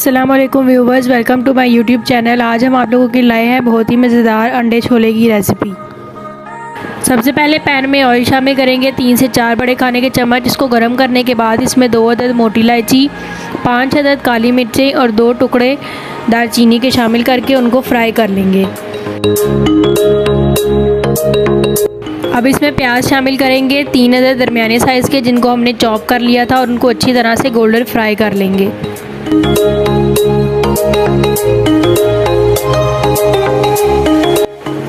अस्सलाम वालेकुम viewers, welcome to my YouTube channel. आज हम आप लोगों के लाए हैं बहुत ही मज़ेदार अंडे छोले की रेसिपी। सबसे पहले पैन में ऑयल शामिल करेंगे 3 से 4 बड़े खाने के चम्मच। इसको गर्म करने के बाद इसमें 2 अदद मोटी इलायची, 5 अदद काली मिर्चें और 2 टुकड़े दालचीनी के शामिल करके उनको फ्राई कर लेंगे। अब इसमें प्याज शामिल करेंगे 3 अदद दरमियाने साइज़ के, जिनको हमने चॉप कर लिया था, और उनको अच्छी तरह से गोल्डन फ्राई कर लेंगे।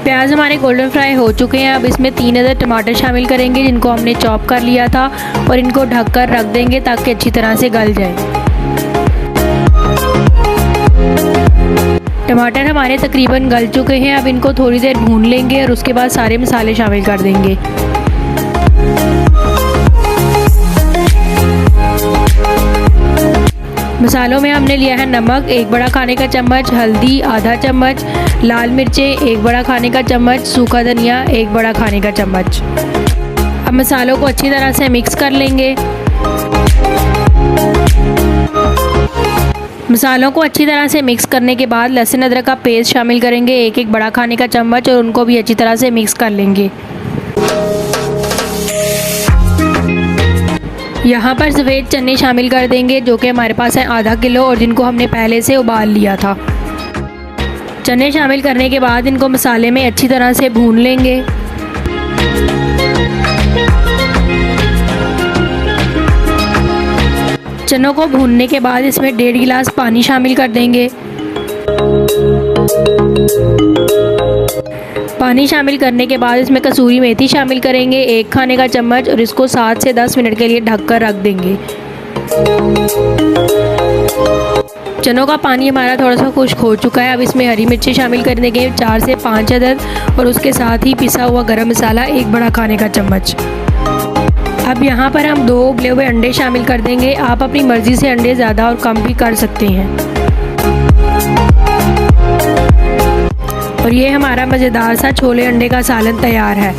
प्याज हमारे गोल्डन फ्राई हो चुके हैं। अब इसमें 3 अदद टमाटर शामिल करेंगे, जिनको हमने चॉप कर लिया था, और इनको ढककर रख देंगे ताकि अच्छी तरह से गल जाए। टमाटर हमारे तकरीबन गल चुके हैं। अब इनको थोड़ी देर भून लेंगे और उसके बाद सारे मसाले शामिल कर देंगे। मसालों में हमने लिया है नमक 1 बड़ा खाने का चम्मच, हल्दी आधा चम्मच, लाल मिर्चें 1 बड़ा खाने का चम्मच, सूखा धनिया 1 बड़ा खाने का चम्मच। अब मसालों को अच्छी तरह से मिक्स कर लेंगे। मसालों को अच्छी तरह से मिक्स करने के बाद लहसुन अदरक का पेस्ट शामिल करेंगे 1 बड़ा खाने का चम्मच, और उनको भी अच्छी तरह से मिक्स कर लेंगे। यहाँ पर सफ़ेद चने शामिल कर देंगे, जो कि हमारे पास है आधा किलो, और जिनको हमने पहले से उबाल लिया था। चने शामिल करने के बाद इनको मसाले में अच्छी तरह से भून लेंगे। चनों को भूनने के बाद इसमें 1.5 गिलास पानी शामिल कर देंगे। पानी शामिल करने के बाद इसमें कसूरी मेथी शामिल करेंगे 1 खाने का चम्मच, और इसको 7 से 10 मिनट के लिए ढककर रख देंगे। चनों का पानी हमारा थोड़ा सा खुश्क हो चुका है। अब इसमें हरी मिर्ची शामिल कर देंगे 4 से 5 अदद, और उसके साथ ही पिसा हुआ गरम मसाला 1 बड़ा खाने का चम्मच। अब यहाँ पर हम 2 उबले हुए अंडे शामिल कर देंगे। आप अपनी मर्ज़ी से अंडे ज़्यादा और कम भी कर सकते हैं। और ये हमारा मज़ेदार सा छोले अंडे का सालन तैयार है।